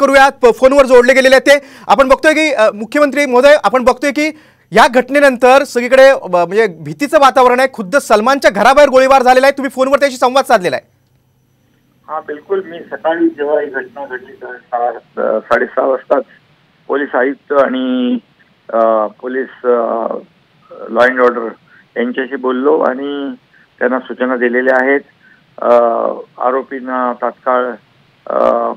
करूयात, फोनवर जोडले गेलेले आहेत ते आपण बघतोय की मुख्यमंत्री महोदय, आपण बघतोय की या घटनेनंतर सगळीकडे म्हणजे भीतीचं वातावरण आहे. खुद्द सलमानच्या घराबाहेर गोळीबार झालेला आहे. तुम्ही फोनवर त्याशी संवाद साधलेला आहे. हाँ बिल्कुल, मी सकाळी जेव्हा ही घटना घडली 6:30 वाजताच पोलीस आयुक्त आणि पोलीस लॉ अँड ऑर्डर यांच्याशी बोललो आणि त्यांना सूचना दिलेल्या आहेत. आरोपींना तात्काळ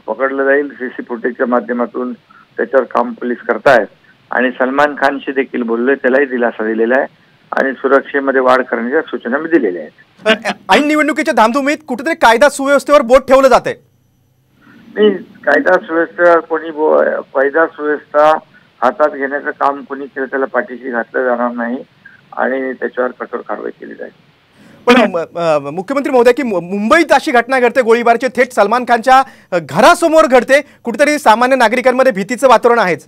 पकडलं जाईल. सीसी फुटेजच्या माध्यमातून त्याच्यावर काम पोलीस करतायत आणि सलमान खानशी देखील बोललोय, त्यालाही दिलासा दिलेला आहे आणि सुरक्षेमध्ये वाढ करण्याच्या सूचना मी दिलेल्या आहेत. ऐन निवडणुकीच्या धामधुमीत कुठेतरी कायदा सुव्यवस्थेवर बोट ठेवलं जाते. नाही, कायदा सुव्यवस्था कायदा सुव्यवस्था हातात घेण्याचं काम कोणी केलं त्याला पाठीशी घातलं जाणार नाही आणि त्याच्यावर कठोर कारवाई केली जाईल. पण मुख्यमंत्री महोदय, की मुंबईत अशी घटना घडते गोळीबारची, थेट सलमान खानच्या घरासमोर घडते, कुठेतरी सामान्य नागरिकांमध्ये भीतीचं वातावरण आहेच.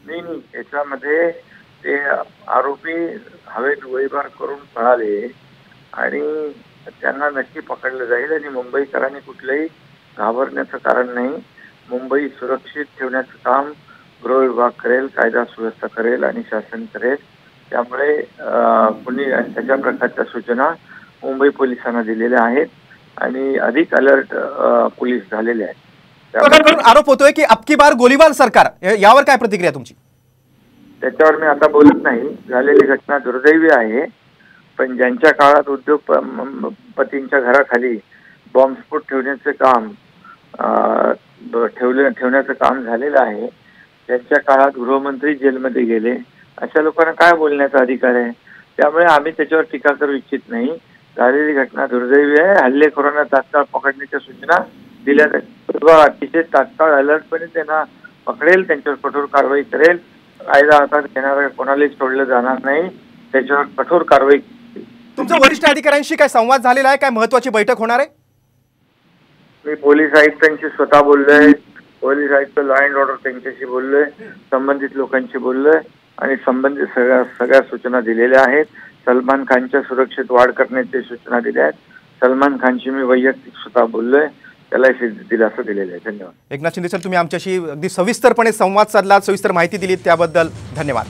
नाही, याच्यामध्ये ते आरोपी हवेत गोळीबार करून पळाले आणि त्यांना नक्की पकडलं जाईल आणि मुंबईकरांनी कुठलंही घाबरण्याचं कारण नाही. मुंबई सुरक्षित ठेवण्याचं काम गृह विभाग करेल, कायदा सुव्यवस्था करेल आणि शासन करेल. त्यामुळे कुणी त्याच्या प्रकारच्या सूचना मुंबई पोलिसांना दिलेल्या आहेत आणि अधिक अलर्ट पोलीस झालेले आहेत. आरोप होतोय की अबकी बार गोलीबार सरकार, यावर काय प्रतिक्रिया तुमची? त्याच्यावर मी आता बोलत नाही. झालेली घटना दुर्दैवी आहे, पण ज्यांच्या काळात उद्योगपतींच्या घराखाली बॉम्बस्फोट ठेवण्याचे काम ठेवण्याचं काम झालेलं आहे, त्यांच्या काळात गृहमंत्री जेलमध्ये गेले, अशा लोकांना काय बोलण्याचा अधिकार आहे? त्यामुळे आम्ही त्याच्यावर टीका करू इच्छित नाही. झालेली घटना दुर्दैवी आहे. हल्लेखोरांना तात्काळ पकडण्याच्या सूचना दिल्या जातील. अतिशय तात्काळ अलर्टपणे त्यांना पकडेल, त्यांच्यावर कठोर कारवाई करेल. कायदा हातात घेणाऱ्या कोणालाही सोडलं जाणार नाही, त्याच्यावर कठोर कारवाई. तुमच्या वरिष्ठ अधिकाऱ्यांशी काय संवाद झालेला आहे? काय महत्वाची बैठक होणार आहे? मी पोलीस आयुक्तांशी स्वतः बोललोय, पोलीस आयुक्त लॉ अँड ऑर्डर त्यांच्याशी बोललोय, संबंधित लोकांशी बोललोय आणि संबंधित सगळ्या सूचना दिलेल्या आहेत. सलमान खानच्या सुरक्षेत वाढ करण्याची सूचना दिल्या आहेत. सलमान खानशी मी वैयक्तिक स्वतः बोललोय, त्याला दिलासा दिलेला आहे. धन्यवाद. एकनाथ शिंदे सर, तुम्ही आमच्याशी अगदी सविस्तरपणे संवाद साधलात, सविस्तर माहिती दिली, त्याबद्दल धन्यवाद.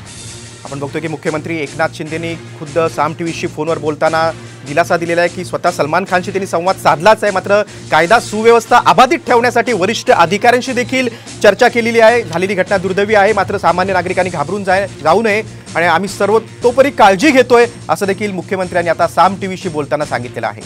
आपण बघतोय की मुख्यमंत्री एकनाथ शिंदेनी खुद्द साम टीव्हीशी फोनवर बोलताना दिलासा दिलेला आहे की स्वतः सलमान खानशी त्यांनी संवाद साधलाच आहे, मात्र कायदा सुव्यवस्था अबाधित ठेवण्यासाठी वरिष्ठ अधिकाऱ्यांशी देखील चर्चा केलेली आहे. झालेली घटना दुर्दैवी आहे, मात्र सामान्य नागरिकांनी घाबरून जाऊ नये आणि आम्ही सर्वतोपरी काळजी घेतोय, असं देखील मुख्यमंत्र्यांनी आता साम टीव्हीशी बोलताना सांगितलेलं आहे.